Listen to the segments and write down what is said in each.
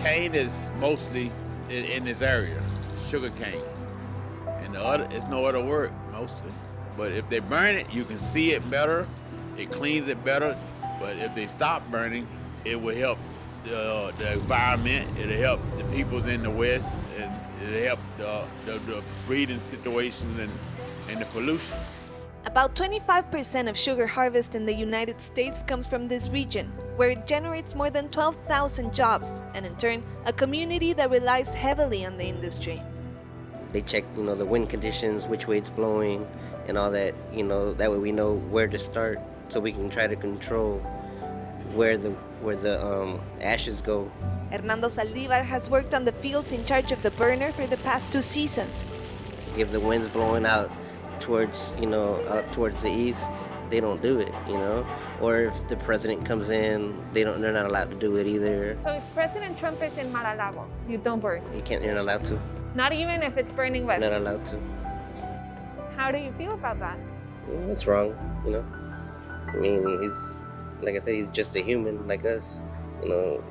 cane is mostly in this area, sugar cane. And the other, it's no other word, mostly. But if they burn it, you can see it better, it cleans it better. But if they stop burning, it will help the environment, it'll help the peoples in the West, and it'll help the breeding situation and the pollution. About 25% of sugar harvest in the United States comes from this region, where it generates more than 12,000 jobs, and in turn, a community that relies heavily on the industry. They check, the wind conditions, which way it's blowing, and all that, that way we know where to start, so we can try to control where the ashes go. Hernando Saldivar has worked on the fields in charge of the burner for the past 2 seasons. If the wind's blowing out towards, towards the east, they don't do it, Or if the president comes in, they're not allowed to do it either. So if President Trump is in Mar-a-Lago, you don't burn? You're not allowed to. Not even if it's burning west? Not allowed to. How do you feel about that? It's wrong, I mean, he's, like I said, he's just a human like us.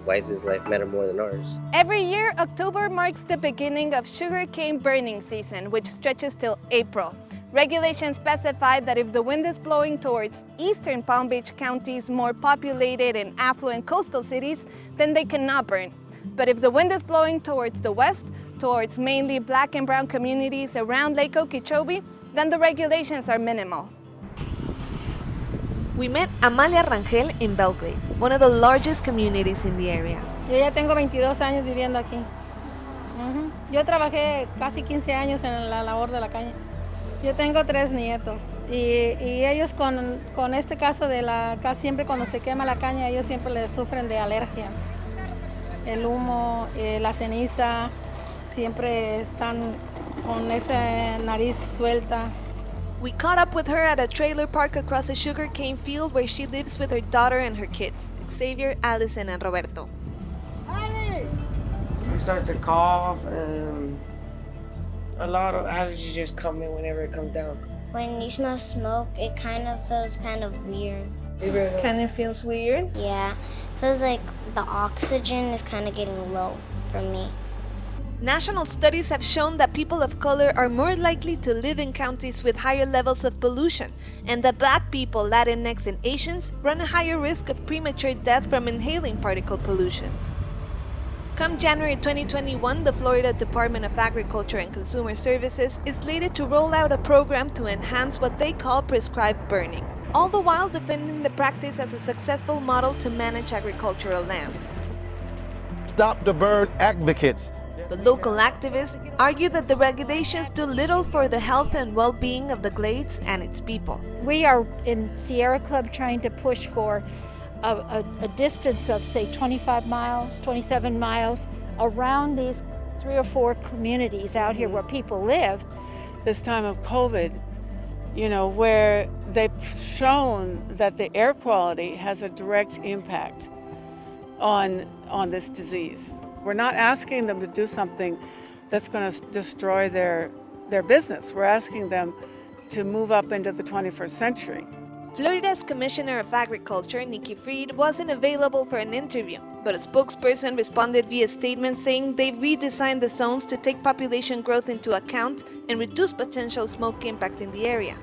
Why does his life matter more than ours? Every year, October marks the beginning of sugarcane burning season, which stretches till April. Regulations specify that if the wind is blowing towards eastern Palm Beach County's more populated and affluent coastal cities, then they cannot burn. But if the wind is blowing towards the west, towards mainly black and brown communities around Lake Okeechobee, then the regulations are minimal. We met Amalia Rangel in Belgrade, one of the largest communities in the area. Yo ya tengo 22 años viviendo aquí. Yo trabajé casi 15 años en la labor de la caña. Yo tengo 3 nietos y ellos con este caso de casi siempre cuando se quema la caña, ellos siempre les sufren de alergias. El humo, la ceniza, siempre están con esa nariz suelta. We caught up with her at a trailer park across a sugarcane field where she lives with her daughter and her kids, Xavier, Allison, and Roberto. You start to cough, and a lot of allergies just come in whenever it comes down. When you smell smoke, it kind of feels kind of weird. Kind of feels weird? Yeah, feels like the oxygen is kind of getting low for me. National studies have shown that people of color are more likely to live in counties with higher levels of pollution, and that Black people, Latinx, and Asians run a higher risk of premature death from inhaling particle pollution. Come January 2021, the Florida Department of Agriculture and Consumer Services is slated to roll out a program to enhance what they call prescribed burning, all the while defending the practice as a successful model to manage agricultural lands. Stop the Burn advocates. But local activists argue that the regulations do little for the health and well-being of the glades and its people. We are in Sierra Club trying to push for a distance of, say, 25 miles, 27 miles around these 3 or 4 communities out here where people live. This time of COVID, where they've shown that the air quality has a direct impact on this disease. We're not asking them to do something that's going to destroy their business. We're asking them to move up into the 21st century. Florida's Commissioner of Agriculture, Nikki Fried, wasn't available for an interview, but a spokesperson responded via statement saying they've redesigned the zones to take population growth into account and reduce potential smoke impact in the area.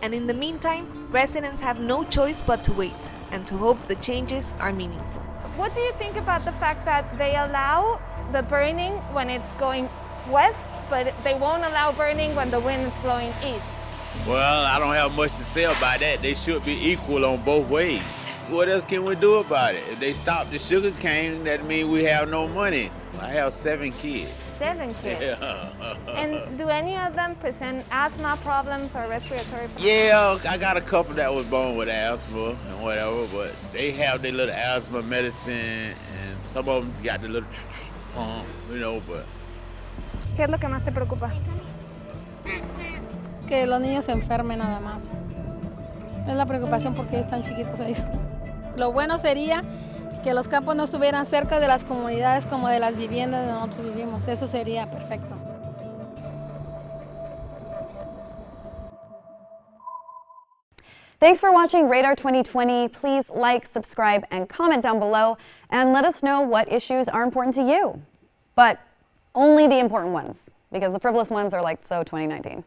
And in the meantime, residents have no choice but to wait and to hope the changes are meaningful. What do you think about the fact that they allow the burning when it's going west, but they won't allow burning when the wind is blowing east? Well, I don't have much to say about that. They should be equal on both ways. What else can we do about it? If they stop the sugar cane, that means we have no money. I have 7 kids. 7 kids? Yeah. And do any of them present asthma problems or respiratory problems? Yeah, I got a couple that was born with asthma and whatever, but they have their little asthma medicine, and some of them got the little pump, but... ¿Qué es lo que más te preocupa? Que los niños se enfermen nada más. Es la preocupación porque ellos están chiquitos ahí. Lo bueno sería que los campos no estuvieran cerca de las comunidades como de las viviendas donde nosotros vivimos. Eso sería perfecto. Thanks for watching Radar 2020. Please like, subscribe, and comment down below, and let us know what issues are important to you. But only the important ones, because the frivolous ones are like so 2019.